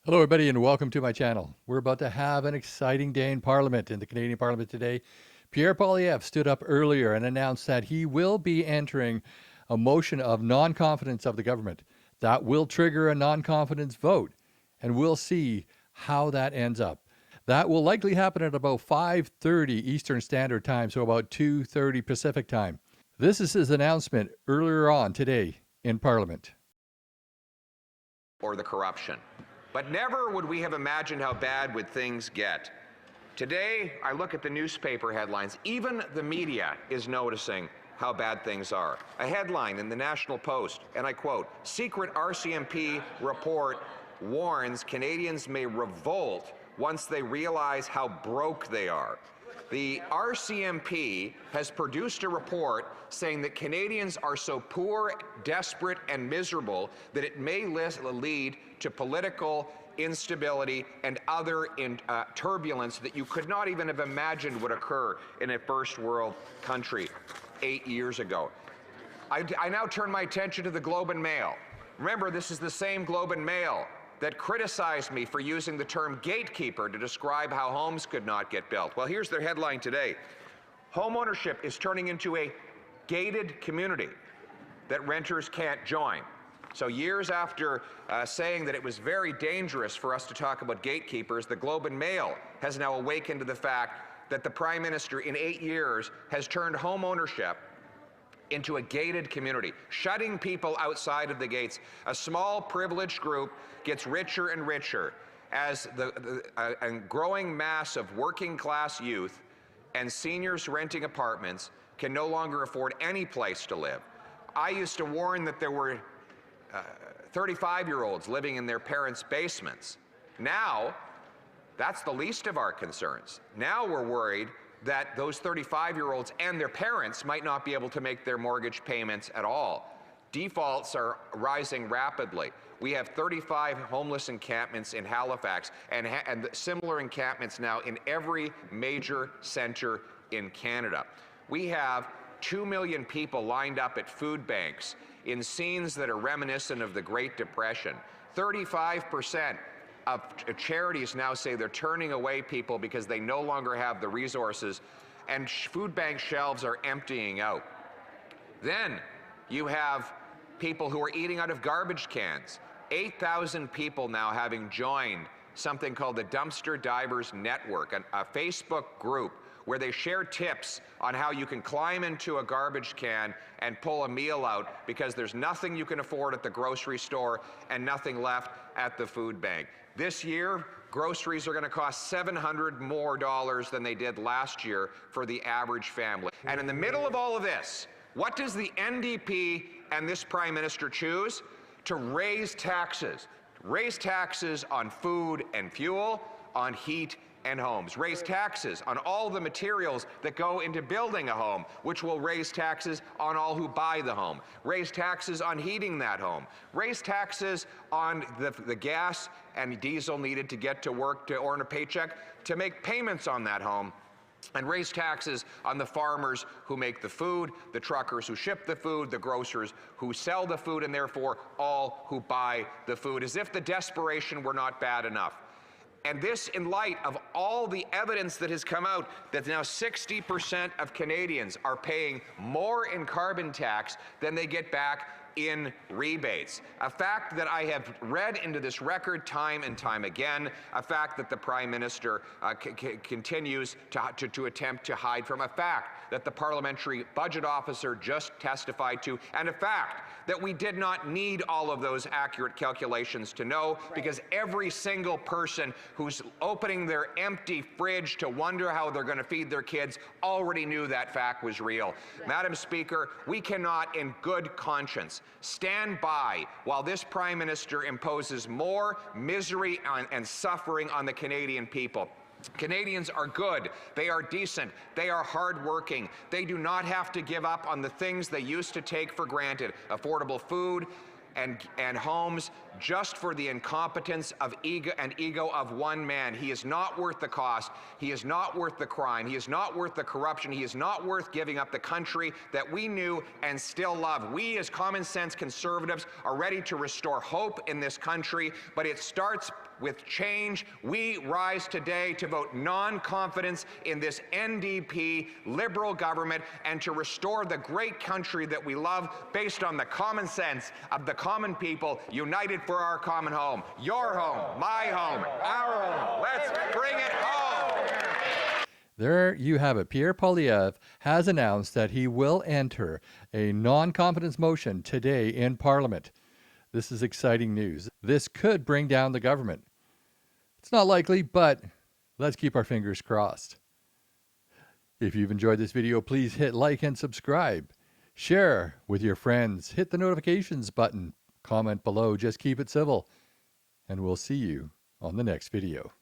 Hello, everybody, and welcome to my channel. We're about to have an exciting day in Parliament, in the Canadian Parliament today. Pierre Poilievre stood up earlier and announced that he will be entering a motion of non-confidence of the government. That will trigger a non-confidence vote, and we'll see how that ends up. That will likely happen at about 5:30 Eastern Standard Time, so about 2:30 Pacific Time. This is his announcement earlier on today in Parliament. Or the corruption. But never would we have imagined how bad would things get. Today, I look at the newspaper headlines. Even the media is noticing how bad things are. A headline in the National Post, and I quote, "Secret RCMP report warns Canadians may revolt once they realize how broke they are." The RCMP has produced a report saying that Canadians are so poor, desperate, and miserable that it may lead to political instability and other turbulence that you could not even have imagined would occur in a first world country 8 years ago. I now turn my attention to the Globe and Mail. Remember, this is the same Globe and Mail that criticized me for using the term gatekeeper to describe how homes could not get built. Well, here's their headline today. Homeownership is turning into a gated community that renters can't join. So years after saying that it was very dangerous for us to talk about gatekeepers, the Globe and Mail has now awakened to the fact that the Prime Minister in 8 years has turned homeownership into a gated community, shutting people outside of the gates. A small privileged group gets richer and richer as a growing mass of working class youth and seniors renting apartments can no longer afford any place to live. I used to warn that there were 35-year-olds living in their parents' basements. Now, that's the least of our concerns. Now we're worried that those 35-year-olds and their parents might not be able to make their mortgage payments at all. Defaults are rising rapidly. We have 35 homeless encampments in Halifax and similar encampments now in every major center in Canada. We have 2 million people lined up at food banks in scenes that are reminiscent of the Great Depression. 35% of charities now say they're turning away people because they no longer have the resources, and food bank shelves are emptying out. Then you have people who are eating out of garbage cans. 8,000 people now having joined something called the Dumpster Divers Network, a Facebook group where they share tips on how you can climb into a garbage can and pull a meal out because there's nothing you can afford at the grocery store and nothing left at the food bank. This year, groceries are going to cost $700 more than they did last year for the average family. And in the middle of all of this, what does the NDP and this Prime Minister choose? To raise taxes. Raise taxes on food and fuel, on heat and homes. Raise taxes on all the materials that go into building a home, which will raise taxes on all who buy the home. Raise taxes on heating that home. Raise taxes on the gas and diesel needed to get to work to earn a paycheck to make payments on that home. And raise taxes on the farmers who make the food, the truckers who ship the food, the grocers who sell the food, and therefore all who buy the food, as if the desperation were not bad enough. And this in light of all the evidence that has come out that now 60% of Canadians are paying more in carbon tax than they get back in rebates. A fact that I have read into this record time and time again, a fact that the Prime Minister continues to attempt to hide from, a fact that the Parliamentary Budget Officer just testified to, and a fact that we did not need all of those accurate calculations to know, because every single person who's opening their empty fridge to wonder how they're going to feed their kids already knew that fact was real. Madam Speaker, we cannot in good conscience stand by while this Prime Minister imposes more misery and suffering on the Canadian people. Canadians are good, they are decent, they are hardworking. They do not have to give up on the things they used to take for granted: affordable food and homes, just for the incompetence of ego of one man. He is not worth the cost. He is not worth the crime. He is not worth the corruption. He is not worth giving up the country that we knew and still love. We, as common sense conservatives, are ready to restore hope in this country, but it starts with change. We rise today to vote non-confidence in this NDP Liberal government and to restore the great country that we love based on the common sense of the common people united for our common home. Your home, my home, our home. Let's bring it home. There you have it. Pierre Poilievre has announced that he will enter a non-confidence motion today in Parliament. This is exciting news. This could bring down the government. It's not likely, but let's keep our fingers crossed. If you've enjoyed this video, please hit like and subscribe. Share with your friends. Hit the notifications button. Comment below. Just keep it civil. And we'll see you on the next video.